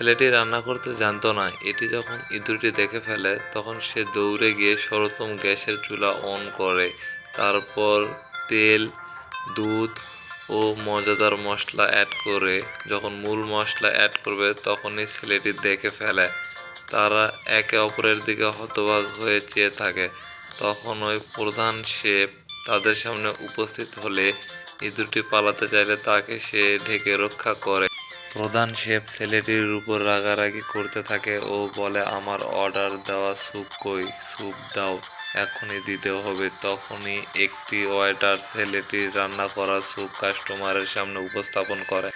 ছেলেটি রান্না করতে জানতো না। এটি যখন ইঁদুরটি দেখে ফেলে তখন সে দৌড়ে গিয়ে সর্বোত্তম গ্যাসের চুলা অন করে। তারপর তেল, দুধ ও মজাদার মশলা অ্যাড করে যখন মূল মশলা অ্যাড করবে তখনই ছেলেটি দেখে ফেলে। তারা একে অপরের দিকে হতবাক হয়ে চেয়ে থাকে। তখন ওই প্রধান শেফ তাদের সামনে উপস্থিত হলে ইঁদুরটি পালাতে চাইলে তাকে সে ঢেকে রক্ষা করে। প্রধান শেফ ছেলেটির উপর রাগারাগি করতে থাকে ও বলে, আমার অর্ডার দেওয়া স্যুপ কই, স্যুপ দাও, এখনই দিতে হবে। তখনই একটি ওয়েটার ছেলেটির রান্না করা স্যুপ কাস্টমারের সামনে উপস্থাপন করে।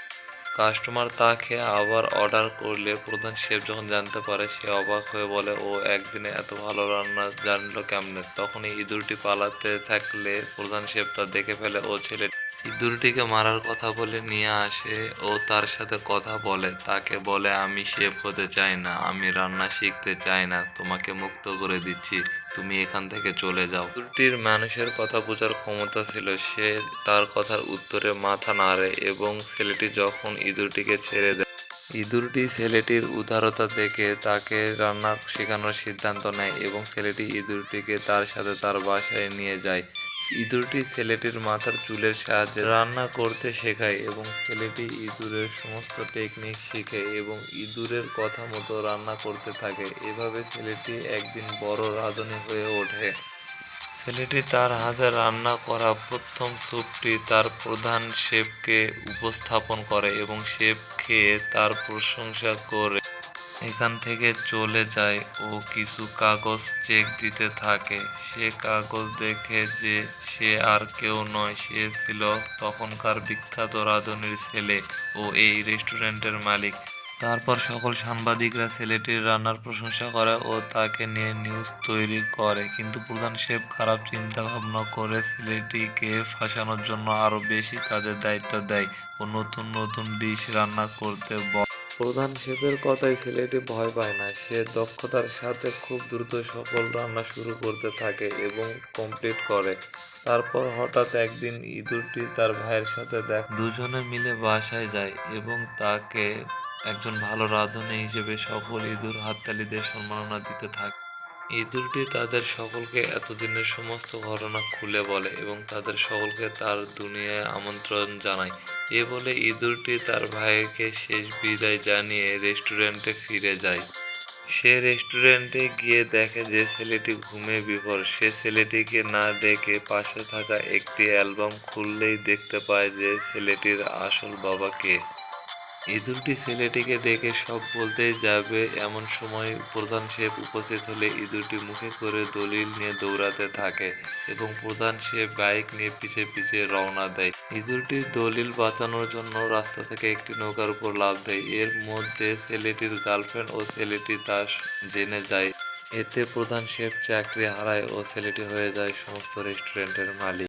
কাস্টমার তা খেয়ে আবার অর্ডার করলে প্রধান শেফ যখন জানতে পারে সে অবাক হয়ে বলে, ও একদিনে এত ভালো রান্না জানলো কেমনে। তখনই ইঁদুরটি পালাতে থাকলে প্রধান শেফ তা দেখে ফেলে ও ছেলে ইঁদুরটিকে মারার কথা বলে নিয়ে আসে ও তার সাথে কথা বলে। তাকে বলে, আমি শেফ হতে চাই না, আমি রান্না শিখতে চাই না, তোমাকে মুক্ত করে দিচ্ছি, তুমি এখান থেকে চলে যাও। ইঁদুরটির মানুষের কথা বোঝার ক্ষমতা ছিল। সে তার কথার উত্তরে মাথা নাড়ে এবং ছেলেটি যখন ইঁদুরটিকে ছেড়ে দেয়, ইঁদুরটি ছেলেটির উদারতা দেখে তাকে রান্না শেখানোর সিদ্ধান্ত নেয় এবং ছেলেটি ইঁদুরটিকে তার সাথে তার বাসায় নিয়ে যায়। ইঁদুরটি ছেলেটির মাথার চুলের সাহায্যে রান্না করতে শেখায় এবং ছেলেটি ইঁদুরের সমস্ত টেকনিক শিখে এবং ইঁদুরের কথা মতো রান্না করতে থাকে। এভাবে ছেলেটি একদিন বড় রাঁধুনি হয়ে ওঠে। ছেলেটি তার হাতে রান্না করা প্রথম স্যুপটি তার প্রধান শেফকে উপস্থাপন করে এবং শেফ খেয়ে তার প্রশংসা করে এখান থেকে চলে যায় ও কিছু কাগজ চেক দিতে থাকে। সে কাগজ দেখে যে সে আর কেউ নয়, সে ছিল তখনকার বিখ্যাত রাঁধুনির ছেলে ও এই রেস্টুরেন্টের মালিক। তারপর সকল সাংবাদিকরা ছেলেটির রান্নার প্রশংসা করে ও তাকে নিয়ে নিউজ তৈরি করে, কিন্তু প্রধান শেফ খারাপ চিন্তা ভাবনা করে ছেলেটিকে ফাঁসানোর জন্য আরো বেশি কাজের দায়িত্ব দেয় ও নতুন নতুন ডিশ রান্না করতে বলে। প্রধান শেফের কথায় ছেলেটি ভয় পায় না। সে দক্ষতার সাথে খুব দ্রুত সকল রান্না শুরু করতে থাকে এবং কমপ্লিট করে। তারপর হঠাৎ একদিন ইঁদুরটি তার ভাইয়ের সাথে দুজনে মিলে বাসায় যায় এবং তাকে একজন ভালো রাঁধুনি হিসেবে সকল ইঁদুর হাততালি দিয়ে সম্মাননা দিতে থাকে। ইঁদুরটি তাদের সকলকে এতদিনের সমস্ত ঘটনা খুলে বলে এবং তাদের সকলকে তার দুনিয়ায় আমন্ত্রণ জানায়। এ বলে ইঁদুরটি তার ভাইকে শেষ বিদায় জানিয়ে রেস্টুরেন্টে ফিরে যায়। সে রেস্টুরেন্টে গিয়ে দেখে যে ছেলেটি ঘুমে বিভোর। সে ছেলেটিকে না দেখে পাশে থাকা একটি অ্যালবাম খুললেই দেখতে পায় যে ছেলেটির আসল বাবা কে। ইঁদুরটি ছেলেটিকে দেখে সব বলতেই যাবে এমন সময় প্রধান শেফ উপস্থিত হলে ইঁদুরটি মুখে করে দলিল নিয়ে দৌড়াতে থাকে এবং প্রধান শেফ বাইক নিয়ে পিছে পিছে রওনা দেয়। ইঁদুরটি দলিল বাঁচানোর জন্য রাস্তা থেকে একটি নৌকার উপর লাফ দেয়। এর মধ্যে ছেলেটির গার্লফ্রেন্ড ও ছেলেটি তা জেনে যায়। এতে প্রধান শেফ চাকরি হারায় ও ছেলেটি হয়ে যায় সমস্ত রেস্টুরেন্টের মালিক।